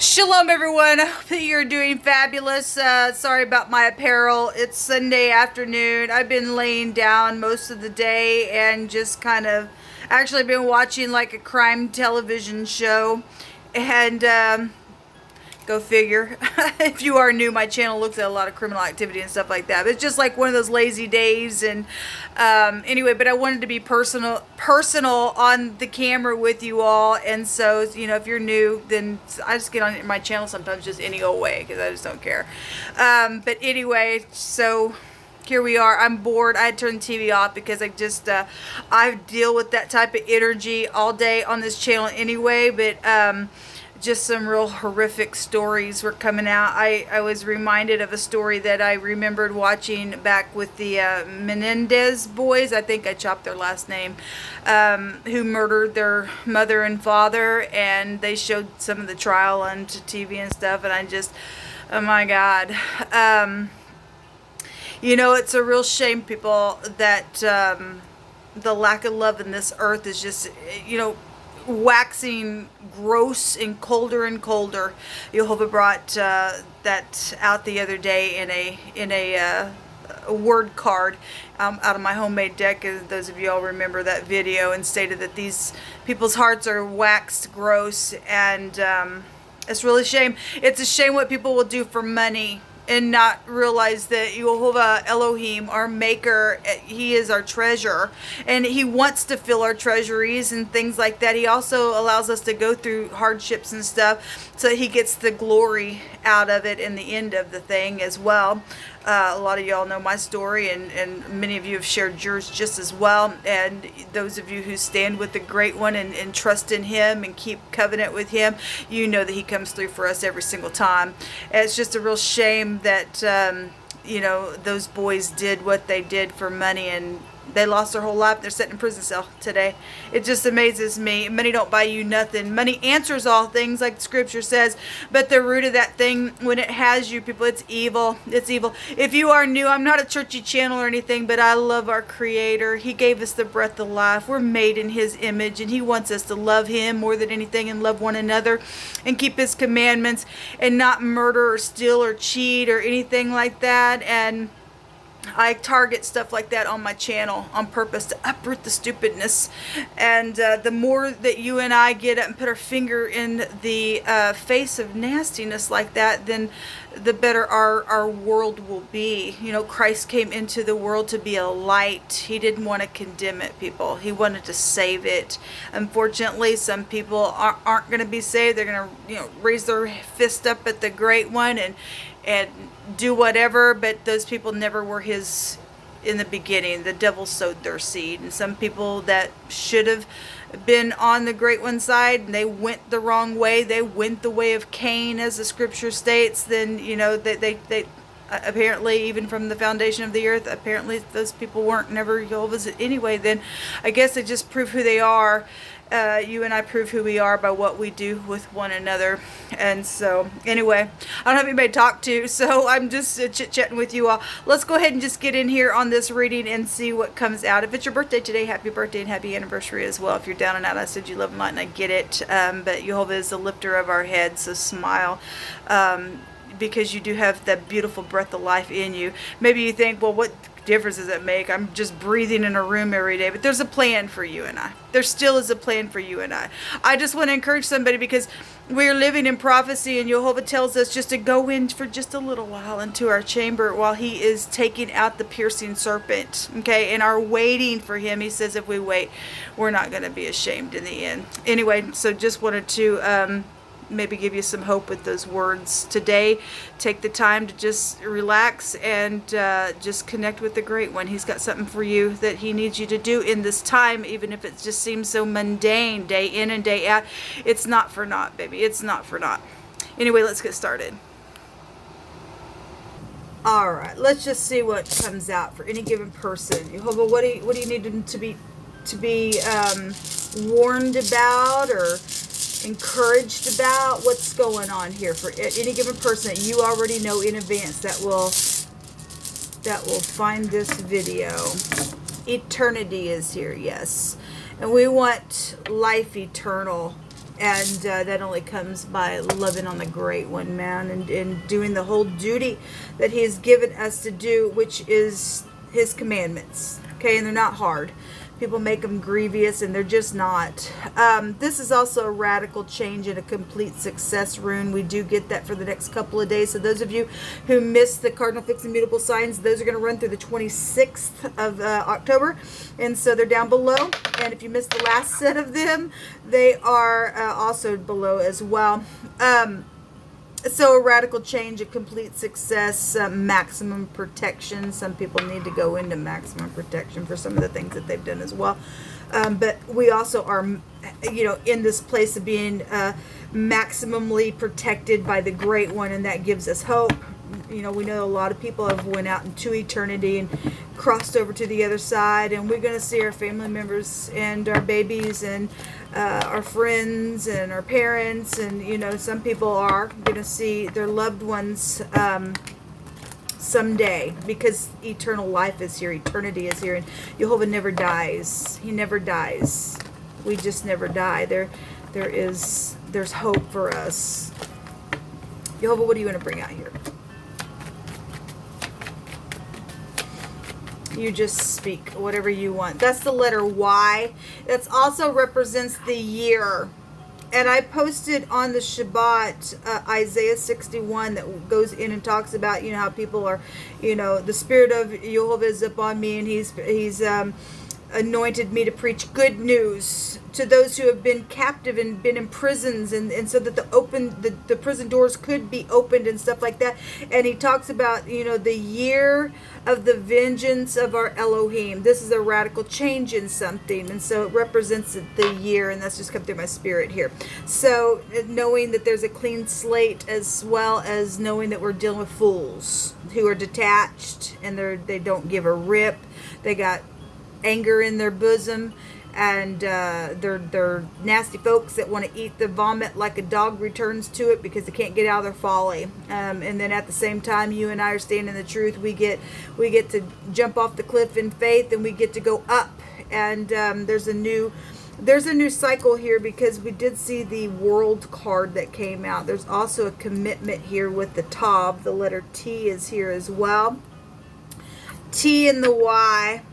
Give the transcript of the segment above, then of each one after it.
Shalom everyone, I hope that you're doing fabulous. Sorry about my apparel. It's Sunday afternoon. I've been laying down most of the day and just kind of actually been watching like a crime television show. And go figure. If you are new, my channel looks at a lot of criminal activity and stuff like that. But it's just like one of those lazy days. And anyway, but I wanted to be personal on the camera with you all. And so, you know, if you're new, then I just get on my channel sometimes just any old way because I just don't care. But anyway, so here we are. I'm bored. I had turned the TV off because I deal with that type of energy all day on this channel anyway. But just some real horrific stories were coming out. I was reminded of a story that I remembered watching back with the Menendez boys. I think I chopped their last name, who murdered their mother and father, and they showed some of the trial on TV and stuff, and I just, oh my God. You know, it's a real shame, people, that the lack of love in this earth is just, you know, waxing gross and colder. Jehovah brought that out the other day in a word card out of my homemade deck, as those of you all remember that video, and stated that these people's hearts are waxed gross, and it's really a shame. It's a shame what people will do for money and not realize that Jehovah Elohim, our maker, he is our treasure, and he wants to fill our treasuries and things like that. He also allows us to go through hardships and stuff so he gets the glory out of it in the end of the thing as well. A lot of y'all know my story, and many of you have shared yours just as well. And those of you who stand with the Great One and trust in him and keep covenant with him, you know that he comes through for us every single time. And it's just a real shame that, you know, those boys did what they did for money, and they lost their whole life. They're sitting in prison cell today. It just amazes me. Money don't buy you nothing. Money answers all things, like scripture says, but the root of that thing, when it has you, people, it's evil. It's evil. If you are new, I'm not a churchy channel or anything, but I love our Creator. He gave us the breath of life. We're made in his image, and he wants us to love him more than anything and love one another and keep his commandments and not murder or steal or cheat or anything like that. And I target stuff like that on my channel on purpose to uproot the stupidness. And the more that you and I get up and put our finger in the face of nastiness like that, then the better our world will be. You know, Christ came into the world to be a light. He didn't want to condemn it, people. He wanted to save it. Unfortunately, some people aren't going to be saved. They're going to, you know, raise their fist up at the Great One and do whatever, but those people never were his in the beginning. The devil sowed their seed, and some people that should have been on the Great One side, and they went the wrong way. They went the way of Cain, as the scripture states. Then, you know, they apparently, even from the foundation of the earth, apparently those people weren't never Jehovah's anyway. Then I guess they just prove who they are. You and I prove who we are by what we do with one another. And so, anyway, I don't have anybody to talk to, so I'm just chit-chatting with you all. Let's go ahead and just get in here on this reading and see what comes out. If it's your birthday today, happy birthday and happy anniversary as well. If you're down and out, I said you love and light, and I get it. But Jehovah is the lifter of our heads, so smile. Because you do have that beautiful breath of life in you. Maybe you think, well, what difference does it make? I'm just breathing in a room every day. But there's a plan for you and I. There still is a plan for you and I. I just want to encourage somebody, because we're living in prophecy, and Jehovah tells us just to go in for just a little while into our chamber while he is taking out the piercing serpent, okay, and are waiting for him. He says if we wait, we're not going to be ashamed in the end. Anyway, so just wanted to maybe give you some hope with those words today. Take the time to just relax and just connect with the Great One. He's got something for you that he needs you to do in this time, even if it just seems so mundane day in and day out. It's not for naught, baby. It's not for naught. Anyway, let's get started. All right, let's just see what comes out for any given person. Jehovah, what do you need them to be warned about or encouraged about? What's going on here for any given person that you already know in advance that will find this video? Eternity is here, yes, and we want life eternal And that only comes by loving on the Great One, man, and doing the whole duty that He has given us to do, which is His commandments. Okay, and they're not hard. People make them grievous, and they're just not. This is also a radical change and a complete success rune. We do get that for the next couple of days. So those of you who missed the cardinal fixed and mutable signs, those are going to run through the 26th of October. And so they're down below. And if you missed the last set of them, they are also below as well. So a radical change, a complete success, maximum protection. Some people need to go into maximum protection for some of the things that they've done as well. But we also are, in this place of being maximally protected by the Great One, and that gives us hope. We know a lot of people have went out into eternity and crossed over to the other side, and we're going to see our family members and our babies and our friends and our parents, and some people are going to see their loved ones someday, because eternal life is here, eternity is here, and Jehovah never dies. He never dies. We just never die. There's hope for us. Jehovah, what are you going to bring out here? You just speak whatever you want. That's the letter Y. That also represents the year. And I posted on the Shabbat Isaiah 61 that goes in and talks about, how people are, the Spirit of Jehovah is upon me, and he's anointed me to preach good news to those who have been captive and been in prisons, and so that the prison doors could be opened and stuff like that. And he talks about, the year of the vengeance of our Elohim. This is a radical change in something, and so it represents the year, and that's just come through my spirit here. So knowing that there's a clean slate, as well as knowing that we're dealing with fools who are detached, and they don't give a rip. They got anger in their bosom, and they're nasty folks that want to eat the vomit like a dog returns to it, because they can't get out of their folly. And then at the same time, you and I are standing in the truth. We get to jump off the cliff in faith, and we get to go up. And there's a new cycle here, because we did see the World card that came out. There's also a commitment here with the Tav. The letter T is here as well. T and the Y.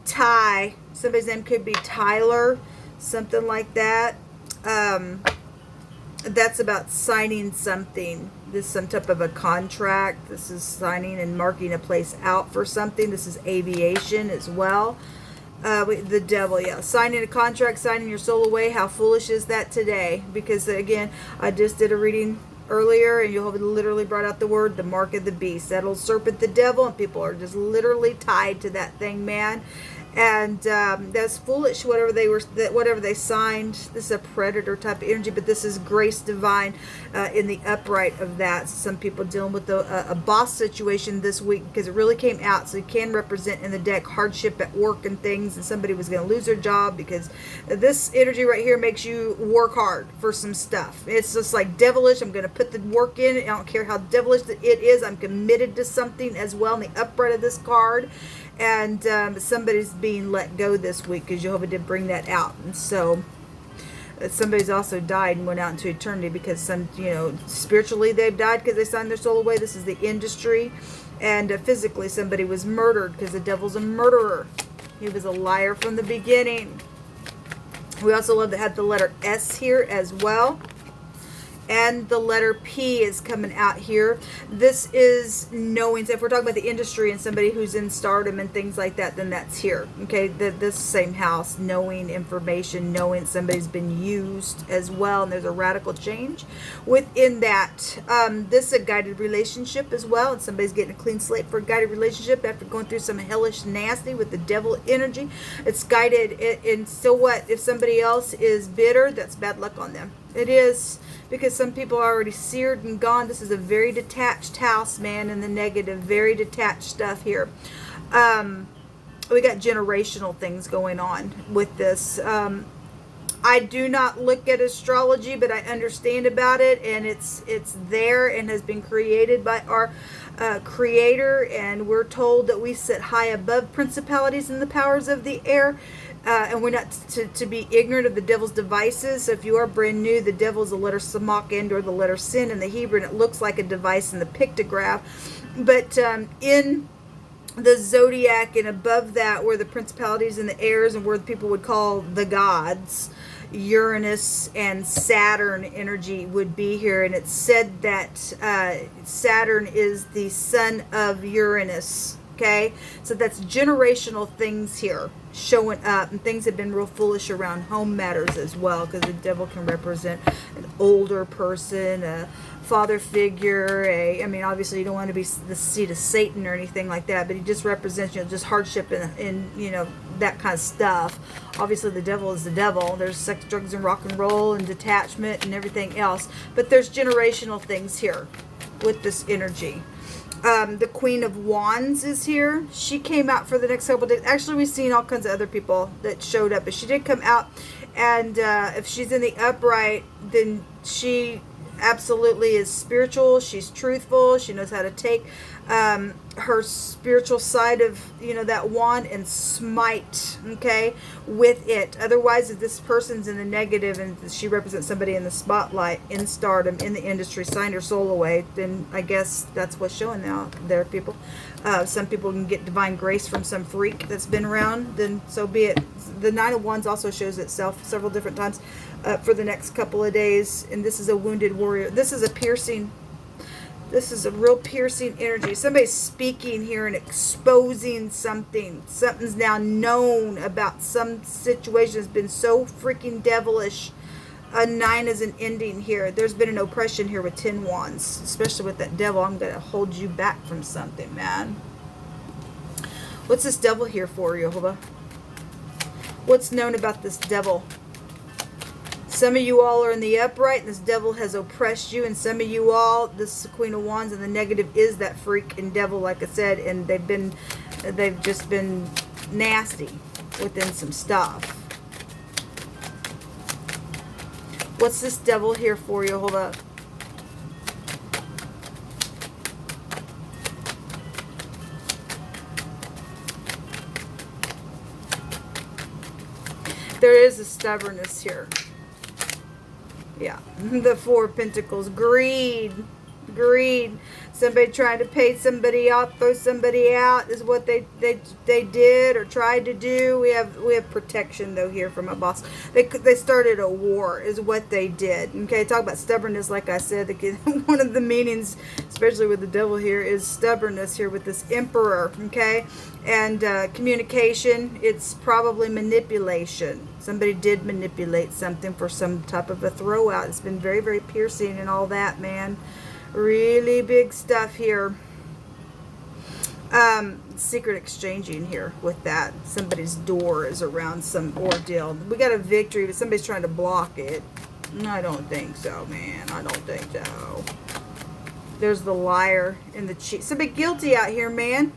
Ty, somebody's name could be Tyler, something like that. That's about signing something. This is some type of a contract. This is signing and marking a place out for something. This is aviation as well. The devil, yeah. Signing a contract, signing your soul away. How foolish is that today? Because again, I just did a reading earlier, and Jehovah literally brought out the word, the mark of the beast. That old serpent, the devil, and people are just literally tied to that thing, man. And that's foolish, whatever they signed. This is a predator type of energy, but this is grace divine in the upright of that. So some people dealing with a boss situation this week, because it really came out. So it can represent in the deck hardship at work and things, and somebody was going to lose their job, because this energy right here makes you work hard for some stuff. It's just like devilish. I'm going to put the work in. I don't care how devilish it is. I'm committed to something as well in the upright of this card. And somebody's being let go this week, because Jehovah did bring that out. And so somebody's also died and went out into eternity, because spiritually they've died because they signed their soul away. This is the industry. And physically somebody was murdered, because the devil's a murderer. He was a liar from the beginning. We also love that had the letter S here as well. And the letter P is coming out here. This is knowing. So if we're talking about the industry and somebody who's in stardom and things like that, then that's here. Okay, this same house, knowing information, knowing somebody's been used as well, and there's a radical change within that. This is a guided relationship as well, and somebody's getting a clean slate for a guided relationship after going through some hellish nasty with the devil energy. It's guided, and so what? If somebody else is bitter, that's bad luck on them. It is, because some people are already seared and gone. This is a very detached house, man, in the negative. Very detached stuff here. We got generational things going on with this. I do not look at astrology, but I understand about it, and it's there and has been created by our Creator, and we're told that we sit high above principalities and the powers of the air. And we're not to be ignorant of the devil's devices. So if you are brand new, the devil is the letter samach and or the letter sin in the Hebrew, and it looks like a device in the pictograph. But in the zodiac and above that, where the principalities and the airs and where the people would call the gods, Uranus and Saturn energy would be here. And it's said that Saturn is the son of Uranus. Okay, so that's generational things here showing up, and things have been real foolish around home matters as well, because the devil can represent an older person, a father figure, I mean, obviously you don't want to be the seed of Satan or anything like that, but he just represents, just hardship and that kind of stuff. Obviously the devil is the devil. There's sex, drugs, and rock and roll and detachment and everything else, but there's generational things here with this energy. The Queen of Wands is here. She came out for the next couple days. Actually, we've seen all kinds of other people that showed up, but she did come out. And if she's in the upright, then she absolutely is spiritual. She's truthful. She knows how to take her spiritual side of that wand and smite, okay, with it. Otherwise, if this person's in the negative and she represents somebody in the spotlight, in stardom, in the industry, signed her soul away, then I guess that's what's showing out there, people. Some people can get divine grace from some freak that's been around, then so be it. The Nine of Wands also shows itself several different times for the next couple of days, and this is a wounded warrior. This is a piercing. This is a real piercing energy. Somebody's speaking here and exposing something. Something's now known about some situation has been so freaking devilish. A 9 is an ending here. There's been an oppression here with 10 wands, especially with that devil. I'm going to hold you back from something, man. What's this devil here for, Jehovah? What's known about this devil? Some of you all are in the upright, and this devil has oppressed you. And some of you all, this is the Queen of Wands, and the negative is that freak and devil, like I said. And they've just been nasty within some stuff. What's this devil here for you? Hold up. There is a stubbornness here. Yeah, the Four of Pentacles. Greed. Greed. Somebody trying to pay somebody off, throw somebody out is what they did or tried to do. We have protection though here from a boss. They started a war is what they did. Okay, talk about stubbornness. Like I said, one of the meanings, especially with the devil here, is stubbornness here with this Emperor. Okay, and communication. It's probably manipulation. Somebody did manipulate something for some type of a throw out. It's been very, very piercing and all that, man. Really big stuff here. Secret exchanging here with that. Somebody's door is around some ordeal. We got a victory, but somebody's trying to block it. I don't think so, man. I don't think so. There's the liar and the cheat. Somebody guilty out here, man.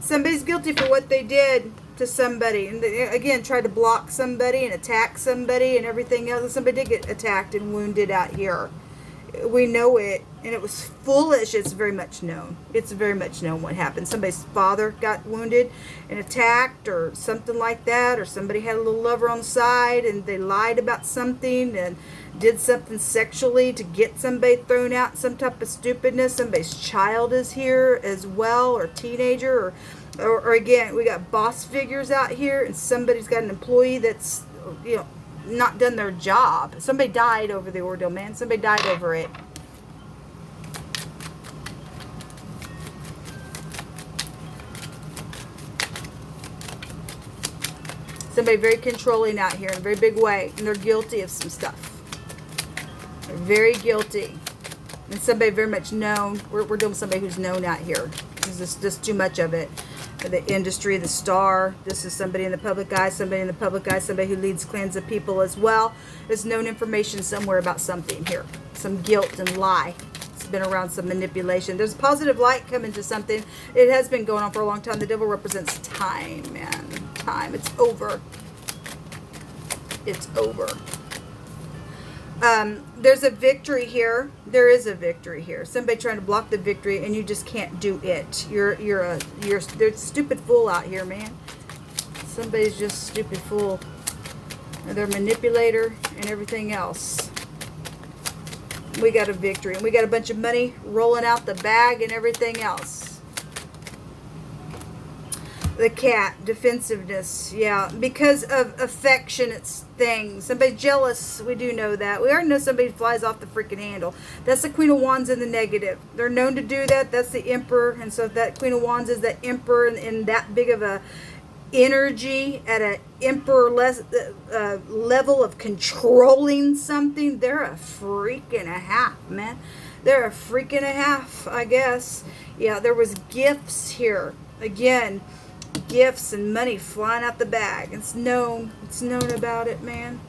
Somebody's guilty for what they did to somebody. And they, again, tried to block somebody and attack somebody and everything else. Somebody did get attacked and wounded out here. We know it, and it was foolish. It's very much known. It's very much known what happened. Somebody's father got wounded and attacked or something like that, or somebody had a little lover on the side and they lied about something and did something sexually to get somebody thrown out, some type of stupidness. Somebody's child is here as well, or teenager, or again, we got boss figures out here, and somebody's got an employee that's, not done their job. Somebody died over the ordeal, man. Somebody died over it. Somebody very controlling out here in a very big way, and they're guilty of some stuff. They're very guilty. And somebody very much known. We're dealing with somebody who's known out here. There's just too much of it. The industry, the star. This is somebody in the public eye, somebody in the public eye, somebody who leads clans of people as well. There's known information somewhere about something here. Some guilt and lie. It's been around some manipulation. There's positive light coming to something. It has been going on for a long time. The devil represents time, man. Time. It's over. It's over. There's a victory here. There is a victory here. Somebody trying to block the victory, and you just can't do it. You're a stupid fool out here, man. Somebody's just a stupid fool. They're a manipulator and everything else. We got a victory. And we got a bunch of money rolling out the bag and everything else. The cat, defensiveness, yeah, because of affectionate things. Somebody jealous, we do know that. We already know somebody flies off the freaking handle. That's the Queen of Wands in the negative. They're known to do that. That's the Emperor. And so if that Queen of Wands is that Emperor in that big of a energy at an Emperor level of controlling something, they're a freak and a half, man. They're a freak and a half, I guess. Yeah, there was gifts here. Again, gifts and money flying out the bag. It's known about it, man.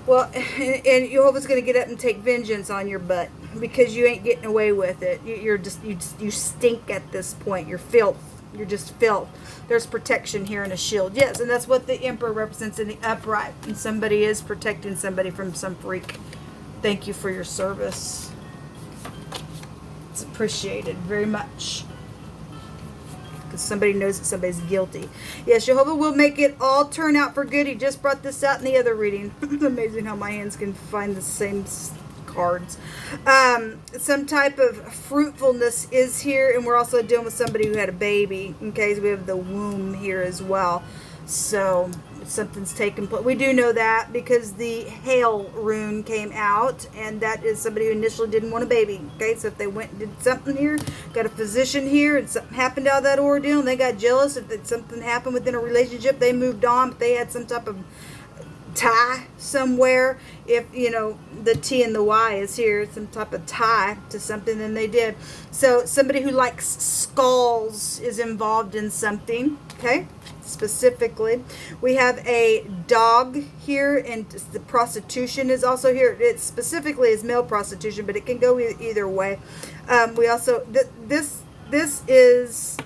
Well, and Jehovah's going to get up and take vengeance on your butt because you ain't getting away with it. You stink at this point. You're filth. You're just filth. There's protection here and a shield. Yes, and that's what the Emperor represents in the upright. And somebody is protecting somebody from some freak. Thank you for your service. It's appreciated very much. Because somebody knows that somebody's guilty. Yes, Jehovah will make it all turn out for good. He just brought this out in the other reading. It's amazing how my hands can find the same cards. Some type of fruitfulness is here, and we're also dealing with somebody who had a baby. Okay, so we have the womb here as well. So something's taken place. We do know that because the hail rune came out, and that is somebody who initially didn't want a baby. Okay, so if they went and did something here, got a physician here, and something happened out of that ordeal, and they got jealous, if something happened within a relationship, they moved on, but they had some type of tie somewhere. If you know the T and the Y is here, some type of tie to something, then they did. So somebody who likes skulls is involved in something. Okay, specifically we have a dog here, and the prostitution is also here. It specifically is male prostitution, but it can go either way. We also this is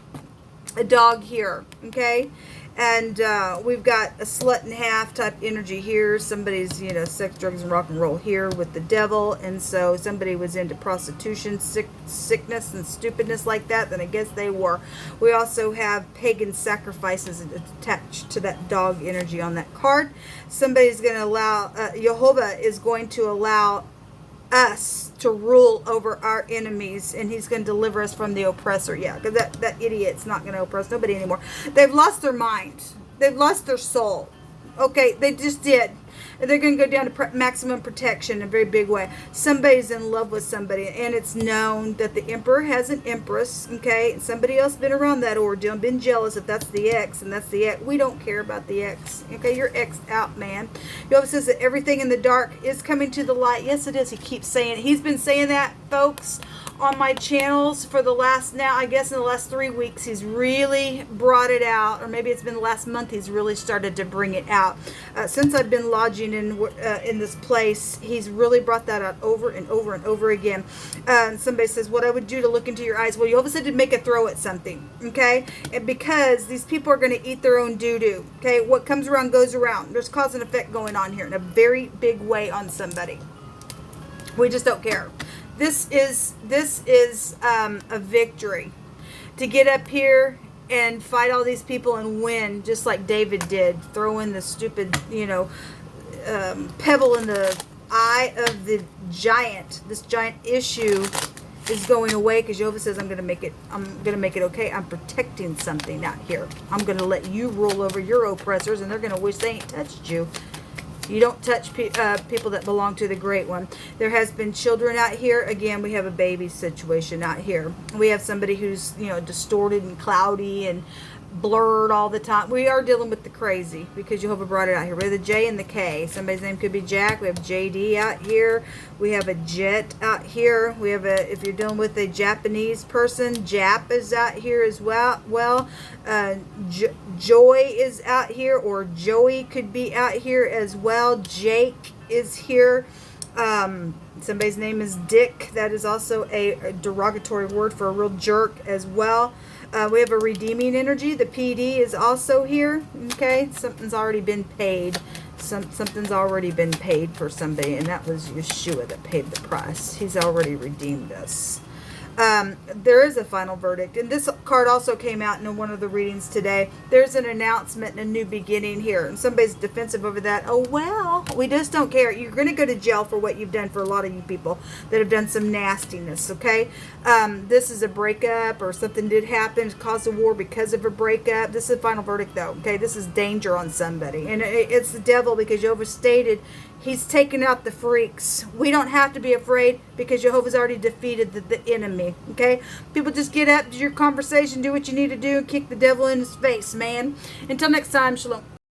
a dog here. Okay. And we've got a slut and half type energy here. Somebody's, sex, drugs, and rock and roll here with the devil. And so somebody was into prostitution, sickness, and stupidness like that. Then I guess they were. We also have pagan sacrifices attached to that dog energy on that card. Somebody's going to allow, Jehovah is going to allow us to rule over our enemies, and he's going to deliver us from the oppressor. Yeah, because that idiot's not going to oppress nobody anymore. They've lost their mind. They've lost their soul. Okay, they just did. And they're going to go down to maximum protection in a very big way. Somebody's in love with somebody, and it's known that the Emperor has an Empress, okay? And somebody else been around that ordeal and been jealous if that's the ex, and that's the ex. We don't care about the ex, okay? You're exed out, man. He always says that everything in the dark is coming to the light. Yes, it is. He keeps saying it. He's been saying that, folks, on my channels for the last, now I guess in the last 3 weeks, he's really brought it out, or maybe it's been the last month he's really started to bring it out. Since I've been lodging in this place, he's really brought that out over and over and over again. Somebody says, what I would do to look into your eyes. Well, you always had to make a throw at something, okay? And because these people are going to eat their own doo-doo, okay? What comes around goes around. There's cause and effect going on here in a very big way on somebody. We just don't care. This is a victory. To get up here and fight all these people and win, just like David did, throw in the stupid, pebble in the eye of the giant. This giant issue is going away because Jehovah says, I'm gonna make it okay. I'm protecting something out here. I'm gonna let you rule over your oppressors, and they're gonna wish they ain't touched you. You don't touch people that belong to the Great One. There has been children out here. Again, we have a baby situation out here. We have somebody who's, distorted and cloudy and blurred all the time. We are dealing with the crazy because Jehovah brought it out here. We have the J and the K. Somebody's name could be Jack. We have JD out here. We have a Jet out here. We have if you're dealing with a Japanese person, Jap is out here as well. Joy is out here, or Joey could be out here as well. Jake is here. Somebody's name is Dick. That is also a derogatory word for a real jerk as well. We have a redeeming energy. The PD is also here. Okay, something's already been paid. Something's already been paid for somebody, and that was Yeshua that paid the price. He's already redeemed us. There is a final verdict. And this card also came out in one of the readings today. There's an announcement and a new beginning here. And somebody's defensive over that. Oh, well, we just don't care. You're going to go to jail for what you've done, for a lot of you people that have done some nastiness, okay? This is a breakup, or something did happen, caused a war because of a breakup. This is a final verdict, though, okay? This is danger on somebody. And it's the devil, because Jehovah stated he's taken out the freaks. We don't have to be afraid, because Jehovah's already defeated the enemy, okay? People, just get up, do your conversation, do what you need to do, and kick the devil in his face, man. Until next time, shalom.